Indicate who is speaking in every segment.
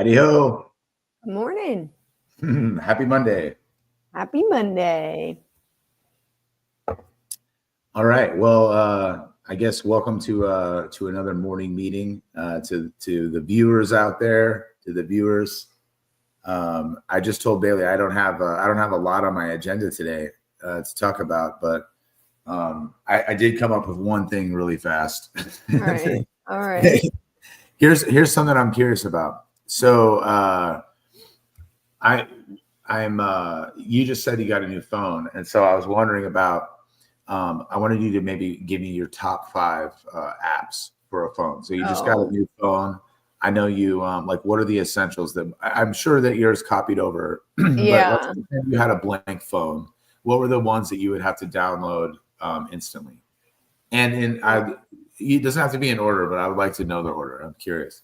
Speaker 1: Howdy ho.
Speaker 2: Good morning.
Speaker 1: Happy Monday.
Speaker 2: Happy Monday.
Speaker 1: All right. Well, I guess welcome to another morning meeting. To the viewers out there, to the viewers. I just told Bailey I don't have a lot on my agenda today to talk about, but I did come up with one thing really fast.
Speaker 2: All right. All right.
Speaker 1: Here's something I'm curious about. So you just said you got a new phone, and so I was wondering about. I wanted you to maybe give me your top 5 apps for a phone. So you just got a new phone. I know you like. What are the essentials that I'm sure that yours copied over?
Speaker 2: Yeah.
Speaker 1: But let's pretend you had a blank phone. What were the ones that you would have to download instantly? And it doesn't have to be in order, but I would like to know the order. I'm curious.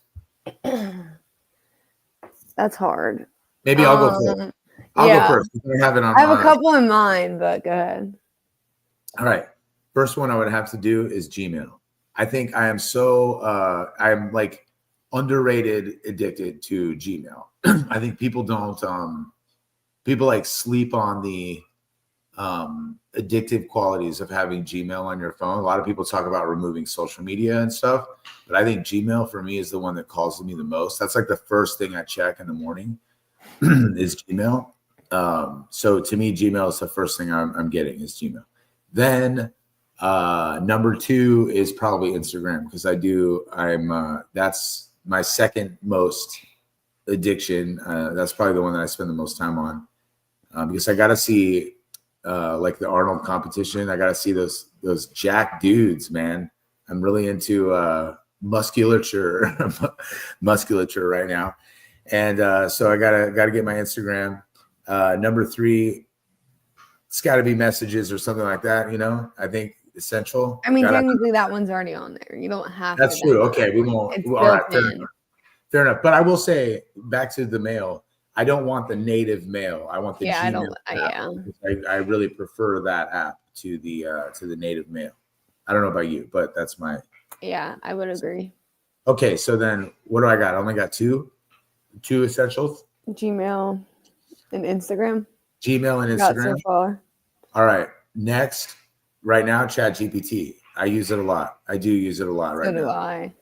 Speaker 2: That's hard.
Speaker 1: Maybe I'll go first. I'll go first.
Speaker 2: I have a couple in mind, but go ahead.
Speaker 1: All right. First one I would have to do is Gmail. I think I am so I'm like underrated addicted to Gmail. I think people don't people like sleep on the addictive qualities of having Gmail on your phone. A lot of people talk about removing social media and stuff, but I think Gmail for me is the one that calls to me the most. That's like the first thing I check in the morning is Gmail. So to me, Gmail is the first thing I'm getting is Gmail. Then number 2 is probably Instagram because that's my second most addiction. That's probably the one that I spend the most time on because I got to see like the Arnold competition. I got to see those jack dudes, man. I'm really into musculature right now. And so I gotta get my Instagram. Number 3, it's got to be messages or something like that, I think essential.
Speaker 2: I mean, technically that one's already on there. You don't have
Speaker 1: That's true. Okay, we won't.
Speaker 2: It's
Speaker 1: all right,
Speaker 2: built-in.
Speaker 1: fair enough. But I will say, back to the mail, I don't want the native mail. I want the Gmail app. I really prefer that app to the native mail. I don't know about you, but that's my.
Speaker 2: Yeah, I would agree.
Speaker 1: Okay, so then what do I got? I only got two essentials.
Speaker 2: Gmail and Instagram.
Speaker 1: Gmail and Instagram.
Speaker 2: Got so far.
Speaker 1: All right. Next, right now, ChatGPT. I use it a lot. I do use it a lot right now.
Speaker 2: So do I.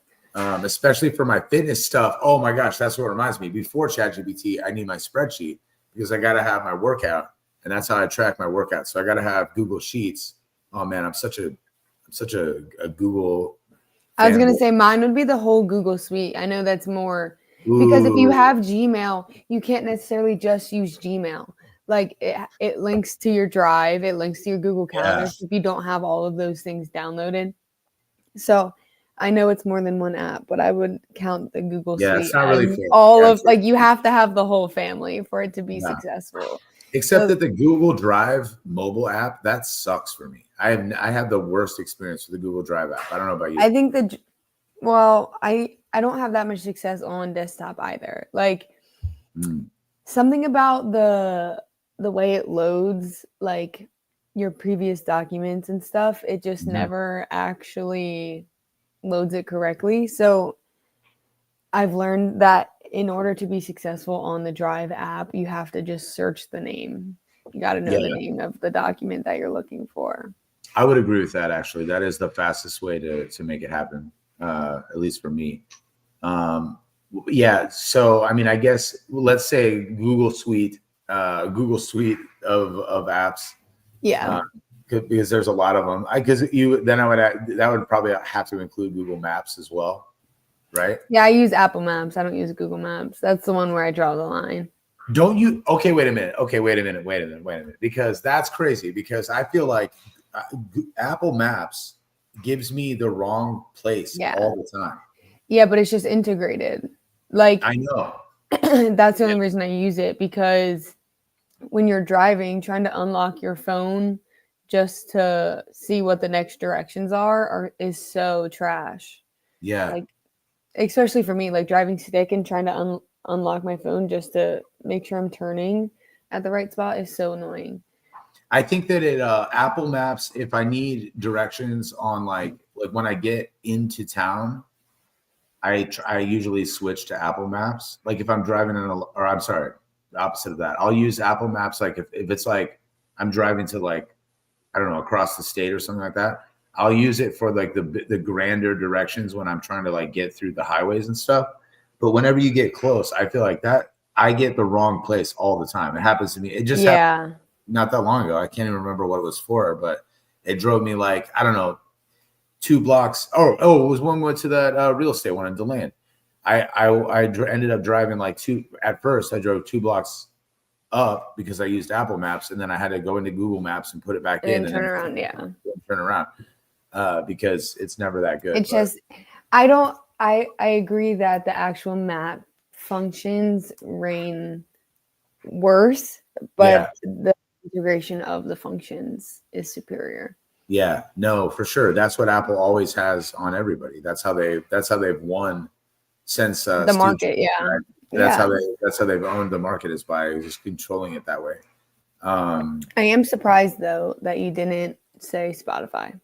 Speaker 1: Especially for my fitness stuff. Oh my gosh, that's what reminds me. Before ChatGPT, I need my spreadsheet because I got to have my workout, and that's how I track my workout. So I got to have Google Sheets. Oh man, I'm such a Google.
Speaker 2: I was gonna say mine would be the whole Google Suite. I know that's more because if you have Gmail, you can't necessarily just use Gmail. Like it links to your Drive, it links to your Google Calendar if you don't have all of those things downloaded. So I know it's more than one app, but I would count the Google Suite
Speaker 1: it's not really fair.
Speaker 2: all of like you have to have the whole family for it to be successful.
Speaker 1: Except that the Google Drive mobile app, that sucks for me. I have the worst experience with the Google Drive app. I don't know about you.
Speaker 2: I think I don't have that much success on desktop either. Like something about the way it loads like your previous documents and stuff, it just never actually loads it correctly. So I've learned that in order to be successful on the Drive app, you have to just search the name. You got to know the name of the document that you're looking for.
Speaker 1: I would agree with that. Actually, that is the fastest way to make it happen, at least for me. So I mean, I guess let's say Google Suite of apps.
Speaker 2: Yeah.
Speaker 1: Because there's a lot of them. That would probably have to include Google Maps as well, right?
Speaker 2: Yeah, I use Apple Maps. I don't use Google Maps. That's the one where I draw the line.
Speaker 1: Don't you? Okay, wait a minute. Because that's crazy. Because I feel like Apple Maps gives me the wrong place all the time.
Speaker 2: Yeah, but it's just integrated. Like
Speaker 1: I know.
Speaker 2: That's the only reason I use it, because when you're driving, trying to unlock your phone just to see what the next directions is so trash.
Speaker 1: Yeah.
Speaker 2: Like, especially for me, like driving stick and trying to unlock my phone just to make sure I'm turning at the right spot is so annoying.
Speaker 1: I think that Apple Maps, if I need directions on like when I get into town, I usually switch to Apple Maps. Like if I'm driving or I'm sorry, the opposite of that. I'll use Apple Maps. Like if it's like I'm driving to like, I don't know, across the state or something like that. I'll use it for like the grander directions when I'm trying to like get through the highways and stuff. But whenever you get close, I feel like that I get the wrong place all the time. It happens to me. It just happened not that long ago. I can't even remember what it was for, but it drove me like, I don't know, 2 blocks. Oh, it was one went to that real estate one in DeLand. I ended up driving like at first I drove 2 blocks up because I used Apple Maps, and then I had to go into Google Maps and put it back in
Speaker 2: and turn around.
Speaker 1: Turn around because it's never that good.
Speaker 2: It's just, I agree that the actual map functions reign worse, but the integration of the functions is superior.
Speaker 1: Yeah, no, for sure. That's what Apple always has on everybody. That's how they've won since
Speaker 2: the market.
Speaker 1: Right? That's how they've owned the market, is by just controlling it that way.
Speaker 2: I am surprised though that you didn't say Spotify.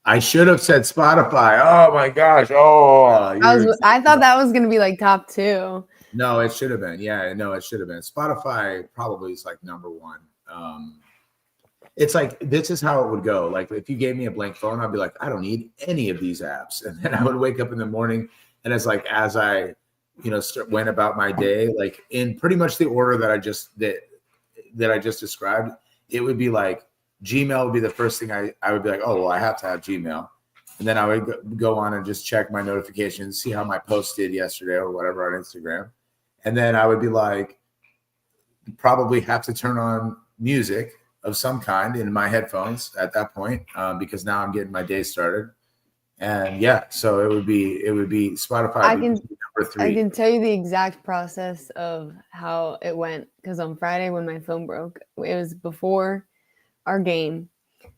Speaker 1: I should have said Spotify. Oh my gosh. Oh,
Speaker 2: I thought that was going to be like top 2.
Speaker 1: No, it should have been. Yeah, no, it should have been. Spotify probably is like number 1. It's like, this is how it would go. Like if you gave me a blank phone, I'd be like, I don't need any of these apps. And then I would wake up in the morning, and it's like, as I, went about my day, like in pretty much the order that I just described, it would be like, Gmail would be the first thing I would be like, oh, well, I have to have Gmail. And then I would go on and just check my notifications, see how my post did yesterday or whatever on Instagram. And then I would be like, probably have to turn on music of some kind in my headphones at that point, because now I'm getting my day started. And yeah, so it would be Spotify. Number 3.
Speaker 2: I can tell you the exact process of how it went, because on Friday when my phone broke, it was before our game.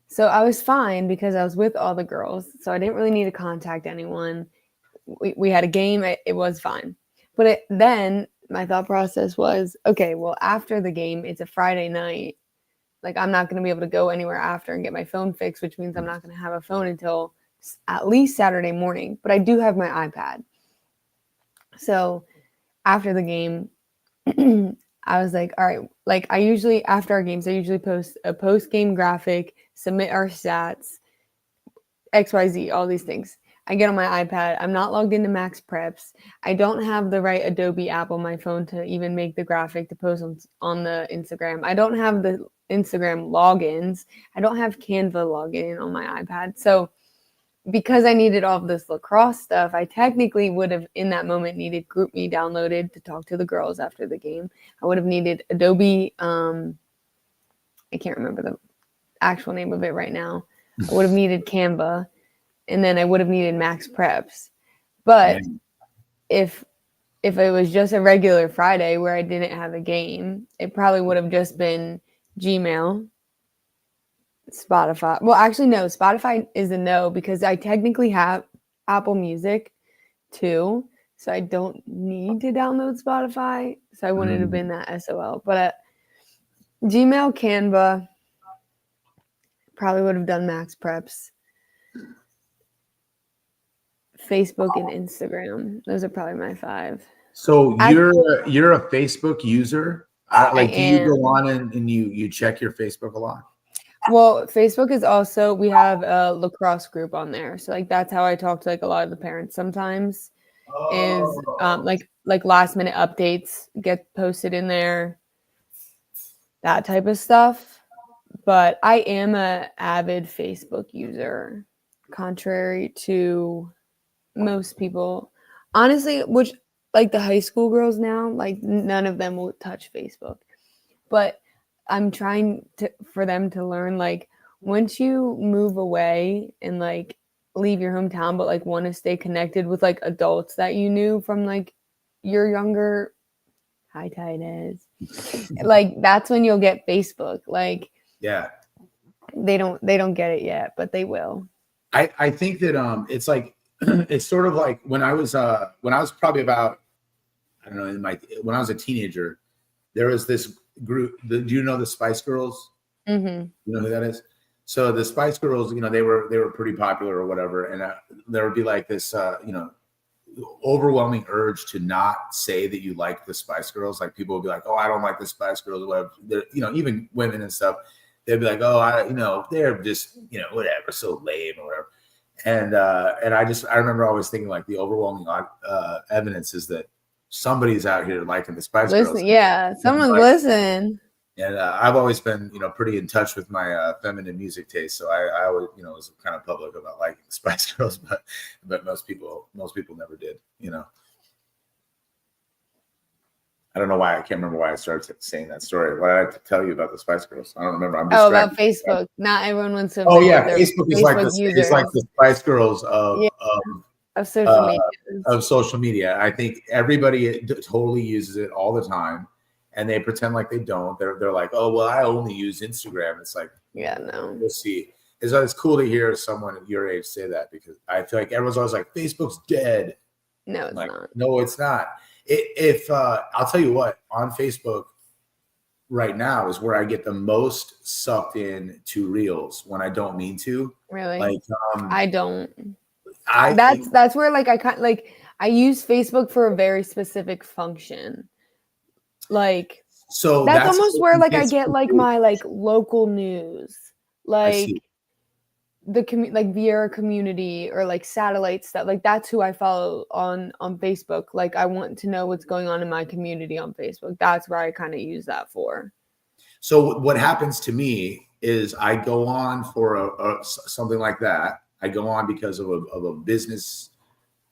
Speaker 2: So I was fine because I was with all the girls. So I didn't really need to contact anyone. We had a game. It was fine. But then my thought process was, okay, well, after the game, it's a Friday night. Like I'm not going to be able to go anywhere after and get my phone fixed, which means I'm not going to have a phone until at least Saturday morning. But I do have my iPad. So after the game, I was like, all right, like I usually, after our games, I usually post a post-game graphic, submit our stats, XYZ, all these things. I get on my iPad. I'm not logged into Max Preps. I don't have the right Adobe app on my phone to even make the graphic to post on the Instagram. I don't have the Instagram logins. I don't have Canva login on my iPad. So because I needed all of this lacrosse stuff, I technically would have in that moment needed GroupMe downloaded to talk to the girls after the game. I would have needed Adobe. I can't remember the actual name of it right now. I would have needed Canva, and then I would have needed Max Preps. But if it was just a regular Friday where I didn't have a game, it probably would have just been Gmail, Spotify. Well, actually, no. Spotify is a no because I technically have Apple Music too, so I don't need to download Spotify. So I wouldn't have been that SOL. But Gmail, Canva, probably would have done Max Preps. Facebook and Instagram. Those are probably my 5.
Speaker 1: So you're a Facebook user? Do you go on and you check your Facebook a lot?
Speaker 2: Well, Facebook is also, we have a lacrosse group on there. So like that's how I talk to like a lot of the parents sometimes is like last minute updates get posted in there, that type of stuff. But I am a avid Facebook user, contrary to most people. Honestly, which like the high school girls now, like none of them will touch Facebook. But I'm trying for them to learn, like, once you move away and like leave your hometown, but like want to stay connected with like adults that you knew from like your younger, hi Titus, like that's when you'll get Facebook. Like,
Speaker 1: yeah,
Speaker 2: they don't get it yet, but they will.
Speaker 1: I think that it's like it's sort of like when I was probably about, I don't know, when I was a teenager, there was this group. Do you know the Spice Girls?
Speaker 2: Mm-hmm.
Speaker 1: You know who that is? So the Spice Girls, they were pretty popular or whatever, and there would be like this, overwhelming urge to not say that you like the Spice Girls. Like people will be like, "Oh, I don't like the Spice Girls," or whatever. They're, even women and stuff, they'd be like, "Oh, they're just, whatever, so lame or whatever." And I remember always thinking like the overwhelming evidence is that somebody's out here liking the Spice Girls.
Speaker 2: Yeah, someone's listening.
Speaker 1: And I've always been, pretty in touch with my feminine music taste. So I always, was kind of public about liking Spice Girls, but most people never did, I don't know why. I can't remember why I started saying that story. What did I have to tell you about the Spice Girls? I don't remember. I'm distracted.
Speaker 2: About Facebook. Not everyone wants to.
Speaker 1: Oh yeah, Facebook is like it's like the Spice Girls of
Speaker 2: social media.
Speaker 1: Of social media. I think everybody totally uses it all the time. And they pretend like they don't. They're like, "Oh, well, I only use Instagram." It's like,
Speaker 2: yeah, no.
Speaker 1: We'll see. It's cool to hear someone at your age say that, because I feel like everyone's always like, "Facebook's dead."
Speaker 2: No, it's not.
Speaker 1: No, it's not. If I'll tell you what, on Facebook right now is where I get the most sucked in to reels when I don't mean to.
Speaker 2: Really?
Speaker 1: Like,
Speaker 2: I don't. That's where I use Facebook for a very specific function. So that's almost where I get my local news, the Viera community or satellite stuff. That's who I follow on Facebook. I want to know what's going on in my community on Facebook. That's where I kind of use that for.
Speaker 1: So what happens to me is I go on for something like that. I go on because of a business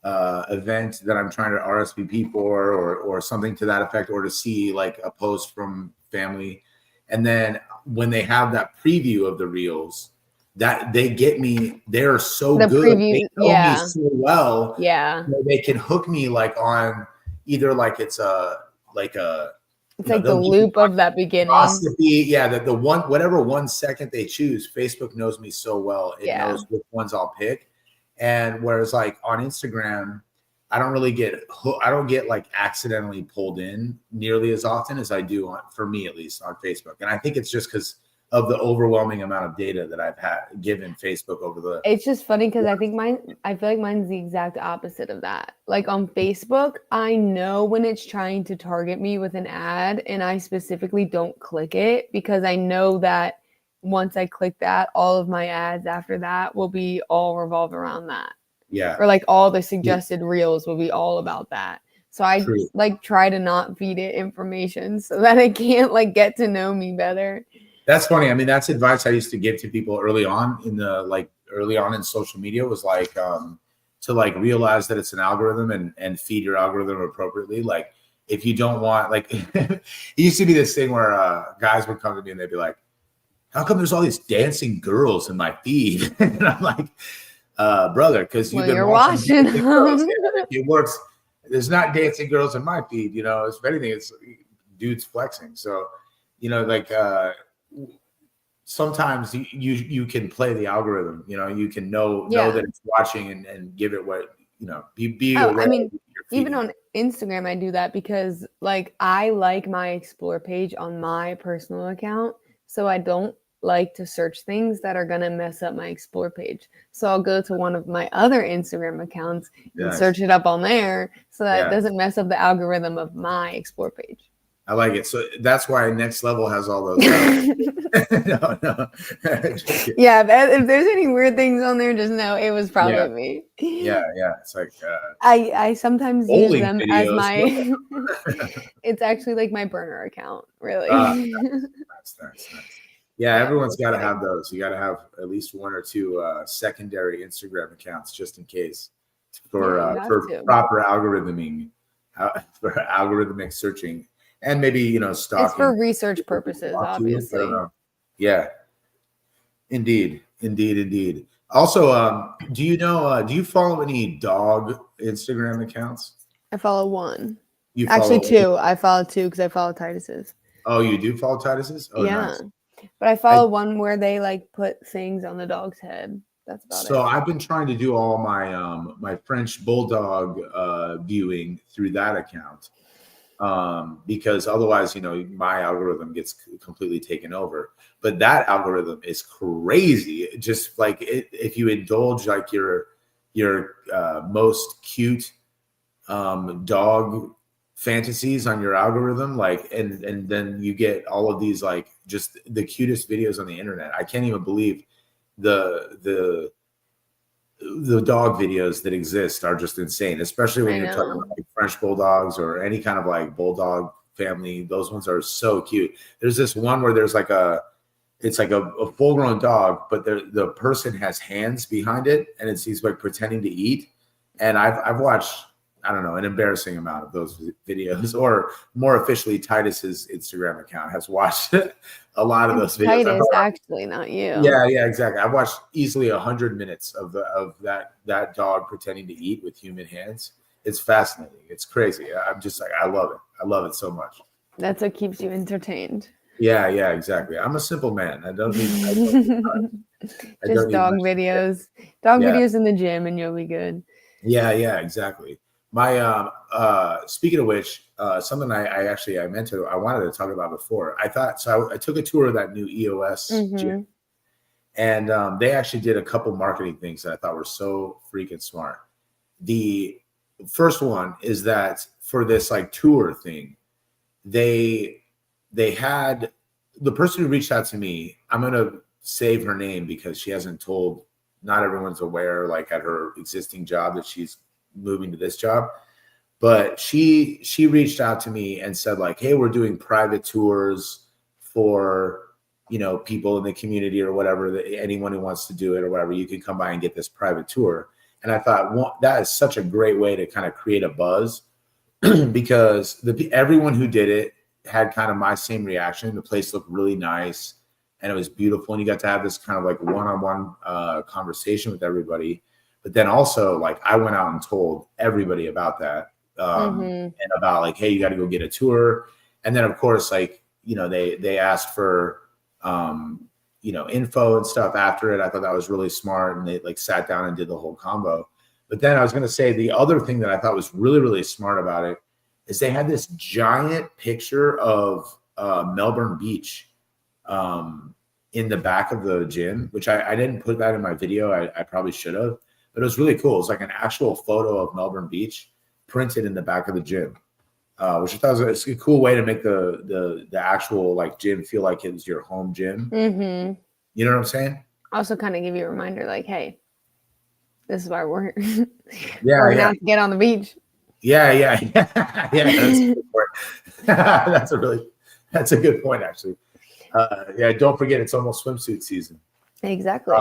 Speaker 1: event that I'm trying to RSVP for, or something to that effect, or to see a post from family. And then when they have that preview of the reels, that they get me, they're so good. Preview, they know me so well.
Speaker 2: Yeah.
Speaker 1: They can hook me on either it's the
Speaker 2: loop of that beginning.
Speaker 1: Yeah, the one, whatever 1 second they choose, Facebook knows me so well. It knows which ones I'll pick. And whereas on Instagram, I don't get accidentally pulled in nearly as often as I do for me, at least on Facebook. And I think it's just because of the overwhelming amount of data that I've given Facebook over the.
Speaker 2: It's just funny because I feel like mine's the exact opposite of that. On Facebook, I know when it's trying to target me with an ad, and I specifically don't click it because I know that once I click that, all of my ads after that will be all revolve around that.
Speaker 1: Yeah.
Speaker 2: Or all the suggested reels will be all about that. So I try to not feed it information so that it can't get to know me better.
Speaker 1: That's funny. I mean, that's advice I used to give to people early on in social media, was to realize that it's an algorithm and feed your algorithm appropriately. If you don't want, it used to be this thing where guys would come to me and they'd be like, "How come there's all these dancing girls in my feed?" And I'm like, brother, because you've been watching them. It works. There's not dancing girls in my feed. If anything, it's dudes flexing. So, sometimes you can play the algorithm. You can know that it's watching and give it what be aware.
Speaker 2: I mean, even on Instagram, I do that because I like my explore page on my personal account, so I don't like to search things that are gonna mess up my explore page. So I'll go to one of my other Instagram accounts and search it up on there so that it doesn't mess up the algorithm of my explore page.
Speaker 1: I like it. So that's why Next Level has all those. No.
Speaker 2: Yeah, if there's any weird things on there, just know it was probably me.
Speaker 1: Yeah. It's
Speaker 2: I sometimes use them videos. As my. It's actually my burner account, really.
Speaker 1: Nice. Yeah, everyone's got to have those. You got to have at least one or two secondary Instagram accounts just in case for proper algorithmic searching, and maybe stalking.
Speaker 2: It's for research purposes, obviously.
Speaker 1: Yeah, indeed. Also, do you follow any dog Instagram accounts?
Speaker 2: I follow one. Actually, two. I follow two because I follow Titus's.
Speaker 1: Oh, you do follow Titus's? Oh,
Speaker 2: yeah.
Speaker 1: Nice.
Speaker 2: But I follow one where they put things on the dog's head. That's about it.
Speaker 1: So I've been trying to do all my my French bulldog viewing through that account, because otherwise, my algorithm gets completely taken over. But that algorithm is crazy. Just if you indulge your most cute dog fantasies on your algorithm, like, and then you get all of these like just the cutest videos on the internet. I can't even believe the dog videos that exist are just insane, especially when you're talking about like French bulldogs or any kind of like bulldog family. Those ones are so cute. There's this one where there's like it's like a full grown dog, but the person has hands behind it, and he's like pretending to eat. And I've watched, I don't know, an embarrassing amount of those videos, or more officially, Titus's Instagram account has watched a lot of those videos.
Speaker 2: Titus, actually, not you.
Speaker 1: Yeah, exactly. I've watched easily 100 minutes of that dog pretending to eat with human hands. It's fascinating. It's crazy. I'm just like, I love it. I love it so much.
Speaker 2: That's what keeps you entertained.
Speaker 1: Yeah, exactly. I'm a simple man. I don't need
Speaker 2: just dog videos. Dog videos in the gym, and you'll be good.
Speaker 1: Yeah, exactly. My speaking of which, something I wanted to talk about before. I took a tour of that new EOS gym, and they actually did a couple marketing things that I thought were so freaking smart. The first one is that for this like tour thing, they had the person who reached out to me. I'm gonna save her name because she hasn't told. Not everyone's aware, like at her existing job, that she's moving to this job. But she reached out to me and said like, hey, we're doing private tours for, people in the community or whatever, that anyone who wants to do it or whatever, you can come by and get this private tour. And I thought, well, that is such a great way to kind of create a buzz because everyone who did it had kind of my same reaction. The place looked really nice and it was beautiful. And you got to have this kind of like one-on-one conversation with everybody. But then also, like, I went out and told everybody about that and about like, hey, you got to go get a tour. And then, of course, like, they asked for, info and stuff after it. I thought that was really smart. And they like sat down and did the whole combo. But then I was going to say the other thing that I thought was really, really smart about it is they had this giant picture of Melbourne Beach in the back of the gym, which I didn't put that in my video. I probably should have. But it was really cool. It's like an actual photo of Melbourne Beach printed in the back of the gym, which I thought was a cool way to make the actual like gym feel like it was your home gym.
Speaker 2: Mm-hmm.
Speaker 1: You know what I'm saying?
Speaker 2: Also, kind of give you a reminder, like, hey, this is why we're
Speaker 1: we're
Speaker 2: gonna have to get on the beach.
Speaker 1: Yeah. That's a good point. That's a good point, actually. Don't forget it's almost swimsuit season.
Speaker 2: Exactly.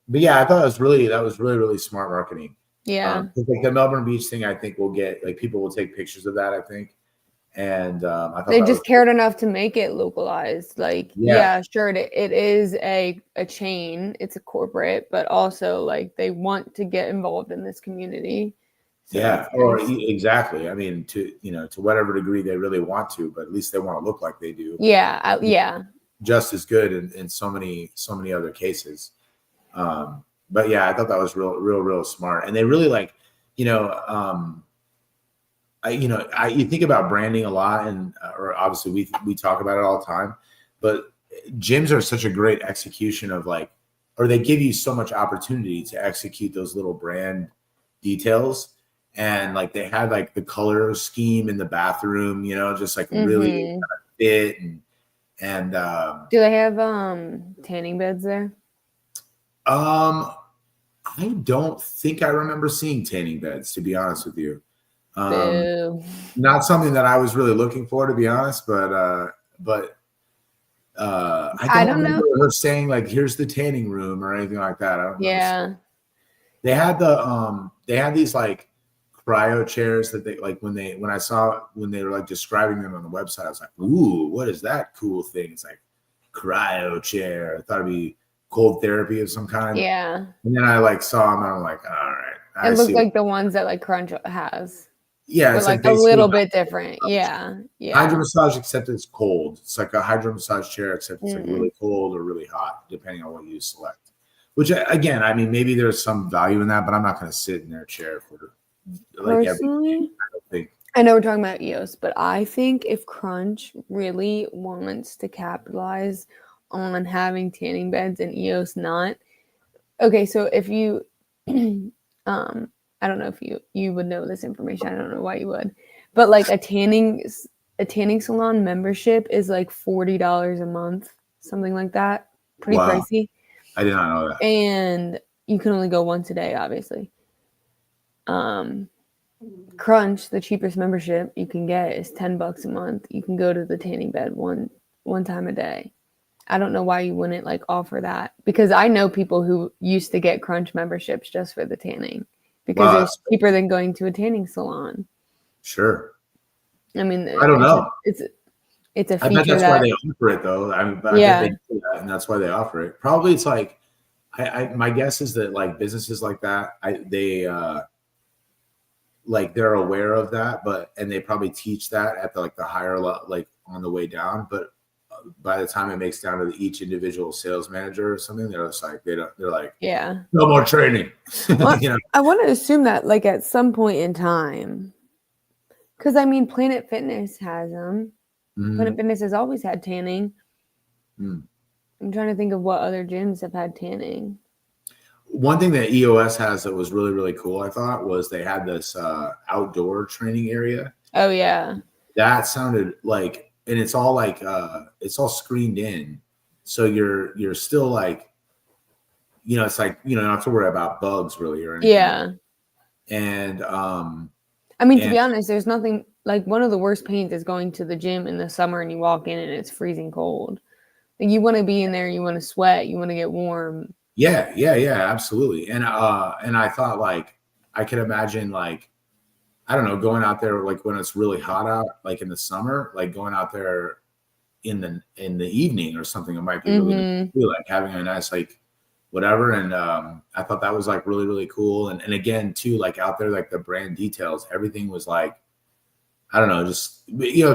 Speaker 1: But yeah, I thought that was really smart marketing.
Speaker 2: Yeah.
Speaker 1: Like the Melbourne Beach thing, I think we'll get like people will take pictures of that, I think. And I thought
Speaker 2: they just cared enough to make it localized. Like, sure, it is a chain, it's a corporate, but also like they want to get involved in this community.
Speaker 1: So exactly. I mean, to whatever degree they really want to, but at least they want to look like they do.
Speaker 2: Yeah.
Speaker 1: Just as good in so many other cases. But yeah, I thought that was real smart. And they really like, you think about branding a lot, and or obviously we talk about it all the time, but gyms are such a great execution of like, or they give you so much opportunity to execute those little brand details. And like they had like the color scheme in the bathroom, just like really kind of fit and
Speaker 2: do they have tanning beds there?
Speaker 1: I don't think I remember seeing tanning beds, to be honest with you. Not something that I was really looking for, to be honest, but I don't remember her saying like, here's the tanning room or anything like that. I don't know. They had these like cryo chairs that they like when they were like describing them on the website, I was like, ooh, what is that cool thing? It's like cryo chair. I thought it'd be cold therapy of some kind.
Speaker 2: Yeah.
Speaker 1: And then I like saw them and I'm like, all right.
Speaker 2: It looked like the ones that like Crunch has.
Speaker 1: Yeah, it's
Speaker 2: like a little bit different. Yeah.
Speaker 1: Hydro massage, except it's cold. It's like a hydro massage chair, except it's like really cold or really hot, depending on what you select. Which again, I mean, maybe there's some value in that, but I'm not going to sit in their chair for like
Speaker 2: personally. I know we're talking about EOS, but I think if Crunch really wants to capitalize on having tanning beds and EOS not, okay. So if you, I I don't know if you would know this information. I don't know why you would, but like a tanning salon membership is like $40 a month, something like that. Pretty
Speaker 1: Wow.
Speaker 2: pricey.
Speaker 1: I did not know that.
Speaker 2: And you can only go once a day, obviously. Crunch, the cheapest membership you can get is $10 a month. You can go to the tanning bed one time a day. I don't know why you wouldn't like offer that, because I know people who used to get Crunch memberships just for the tanning because it's cheaper than going to a tanning salon.
Speaker 1: Sure.
Speaker 2: I mean,
Speaker 1: I don't know.
Speaker 2: It's a feature.
Speaker 1: I bet that's why they offer it, though. I bet they do that, and that's why they offer it. Probably it's like, my guess is that like businesses like that, they like they're aware of that, and they probably teach that at the higher level, like on the way down. But by the time it makes down to each individual sales manager or something, they're just like they're like,
Speaker 2: yeah,
Speaker 1: no more training.
Speaker 2: Well, I want to assume that like at some point in time, because I mean, Planet Fitness has them. Mm-hmm. Planet Fitness has always had tanning. I'm trying to think of what other gyms have had tanning.
Speaker 1: One thing that EOS has that was really, really cool, I thought, was they had this outdoor training area.
Speaker 2: Oh, yeah.
Speaker 1: That sounded like, and it's all like, it's all screened in. So you're still like, it's like, you don't have to worry about bugs really or anything.
Speaker 2: Yeah.
Speaker 1: And,
Speaker 2: I mean, to be honest, there's nothing, like one of the worst pains is going to the gym in the summer and you walk in and it's freezing cold. Like you want to be in there, you want to sweat, you want to get warm.
Speaker 1: Yeah, absolutely. And I thought like I could imagine like, I don't know, going out there like when it's really hot out, like in the summer, like going out there in the evening or something. It might be really like having a nice like whatever. And I thought that was like really, really cool. And again too, like out there, like the brand details, everything was like, I don't know, just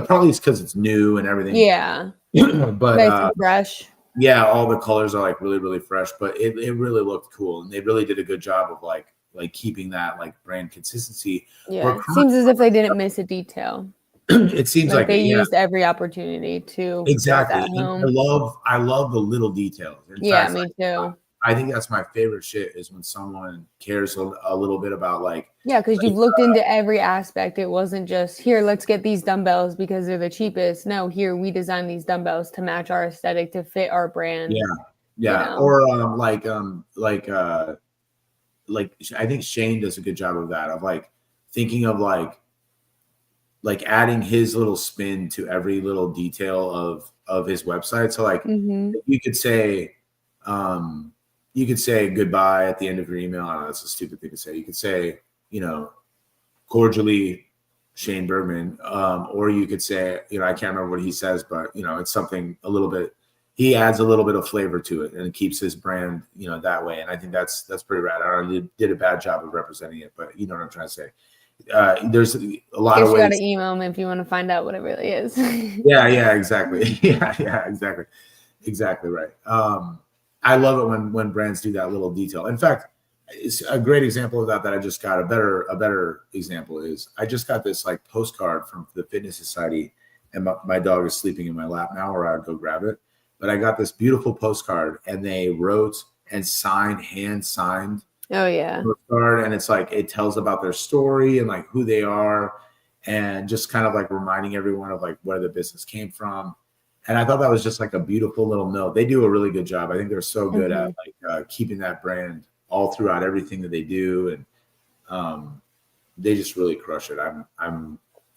Speaker 1: probably it's because it's new and everything.
Speaker 2: Yeah,
Speaker 1: but
Speaker 2: nice and fresh.
Speaker 1: Yeah, all the colors are like really, really fresh, but it really looked cool, and they really did a good job of like keeping that like brand consistency.
Speaker 2: Yeah, it seems as if they didn't miss a detail.
Speaker 1: It seems like
Speaker 2: they used every opportunity to
Speaker 1: exactly. I love the little details. In fact,
Speaker 2: me too.
Speaker 1: I think that's my favorite shit is when someone cares a little bit about like.
Speaker 2: Yeah, because you've looked into every aspect. It wasn't just here, let's get these dumbbells because they're the cheapest. No, here we designed these dumbbells to match our aesthetic, to fit our brand.
Speaker 1: Yeah. Or like I think Shane does a good job of that, of like thinking of like adding his little spin to every little detail of his website. So like you could say goodbye at the end of your email. I don't know, that's a stupid thing to say. You could say, cordially Shane Bergman, or you could say, I can't remember what he says, but it's something a little bit, he adds a little bit of flavor to it and it keeps his brand, that way. And I think that's pretty rad. I don't know, did a bad job of representing it, but you know what I'm trying to say. There's a lot of ways.
Speaker 2: You got to email him if you want to find out what it really is.
Speaker 1: Yeah, exactly. Yeah, exactly right. I love it when brands do that little detail. In fact, it's a great example of that I just got. A better example is I just got this like postcard from the Fitness Society, and my dog is sleeping in my lap now, or I'd go grab it. But I got this beautiful postcard, and they wrote and hand signed.
Speaker 2: Oh yeah.
Speaker 1: Postcard, and it's like it tells about their story and like who they are, and just kind of like reminding everyone of like where the business came from. And I thought that was just like a beautiful little note. They do a really good job. I think they're so good at like keeping that brand all throughout everything that they do, and they just really crush it.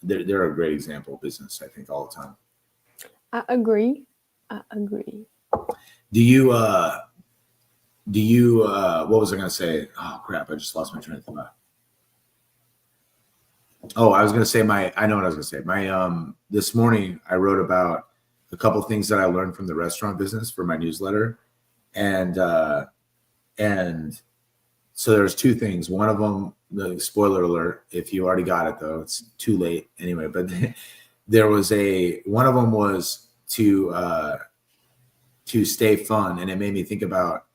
Speaker 1: They're a great example of business, I think, all the time.
Speaker 2: I agree.
Speaker 1: Do you what was I gonna say? Oh crap, I just lost my train of thought. Oh, I was gonna say I know what I was gonna say. This morning I wrote about a couple of things that I learned from the restaurant business for my newsletter. And so there's two things. One of them, the spoiler alert, if you already got it though, it's too late anyway, but there was one of them was to stay fun. And it made me think about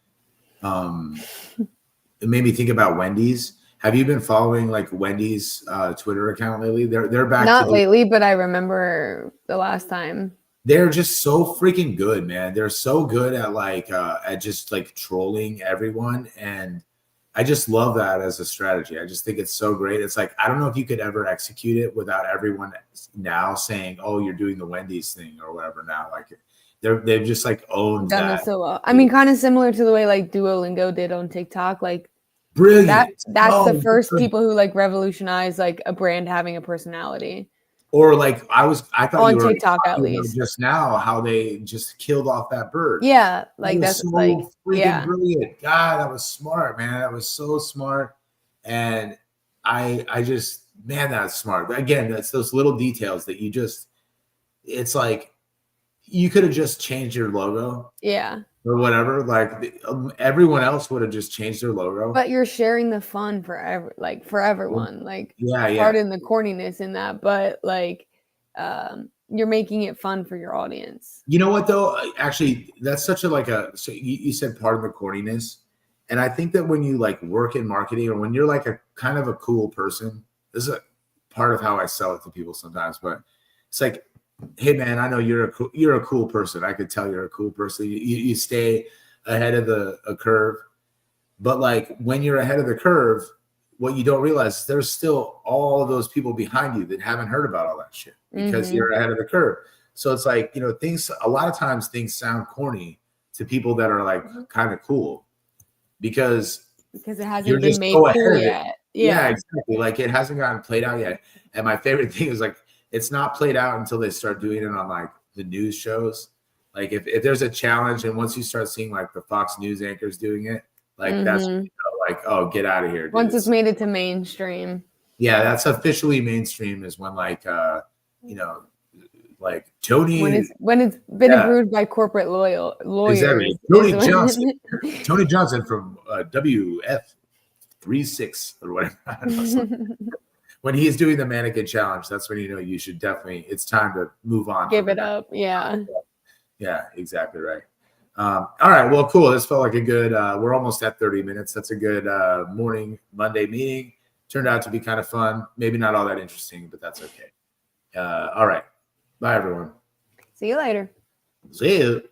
Speaker 1: Wendy's. Have you been following like Wendy's Twitter account lately? They're back.
Speaker 2: Not lately, but I remember the last time.
Speaker 1: They're just so freaking good, man. They're so good at like at just like trolling everyone, and I just love that as a strategy. I just think it's so great. It's like, I don't know if you could ever execute it without everyone now saying, oh, you're doing the Wendy's thing or whatever now. Like they've just like owned
Speaker 2: Done
Speaker 1: that.
Speaker 2: it so well. I mean, kind of similar to the way like Duolingo did on TikTok. Like
Speaker 1: Brilliant.
Speaker 2: that's the first people who like revolutionized like a brand having a personality.
Speaker 1: Or like I thought
Speaker 2: on
Speaker 1: you were
Speaker 2: TikTok at
Speaker 1: talking about
Speaker 2: least.
Speaker 1: just now how they just killed off that bird.
Speaker 2: Yeah, like that's
Speaker 1: so
Speaker 2: like
Speaker 1: freaking brilliant. God, that was smart, man. That was so smart. And I just, man, that's smart. Again, that's those little details that you just, it's like you could have just changed your logo.
Speaker 2: Yeah.
Speaker 1: Or whatever. Like everyone else would have just changed their logo.
Speaker 2: But you're sharing the fun for everyone. Like
Speaker 1: yeah.
Speaker 2: Pardon the corniness in that, but like you're making it fun for your audience.
Speaker 1: You know what though? Actually, that's such a so you said pardon the corniness. And I think that when you like work in marketing or when you're like a kind of a cool person, this is a part of how I sell it to people sometimes, but it's like, hey man, I know you're a cool person. I could tell you're a cool person. You stay ahead of a curve, but like when you're ahead of the curve, what you don't realize is there's still all of those people behind you that haven't heard about all that shit because you're ahead of the curve. So it's like, you know, a lot of times things sound corny to people that are like kind of cool because
Speaker 2: it hasn't been made cool yet.
Speaker 1: Yeah, exactly. Like it hasn't gotten played out yet. And my favorite thing is like, it's not played out until they start doing it on like the news shows. Like if there's a challenge and once you start seeing like the Fox News anchors doing it, like that's when you know, like, oh, get out of here. Dude.
Speaker 2: Once it's made it to mainstream.
Speaker 1: Yeah, that's officially mainstream is when like you know, like Tony
Speaker 2: when it's been approved by corporate lawyers.
Speaker 1: Exactly. Tony Johnson from WF36 or whatever. When he's doing the mannequin challenge, that's when you know you should definitely, it's time to move on.
Speaker 2: Give it up. Yeah.
Speaker 1: Yeah, exactly right. All right. Well, cool. This felt like a good, we're almost at 30 minutes. That's a good morning Monday meeting. Turned out to be kind of fun. Maybe not all that interesting, but that's okay. All right. Bye, everyone.
Speaker 2: See you later.
Speaker 1: See you.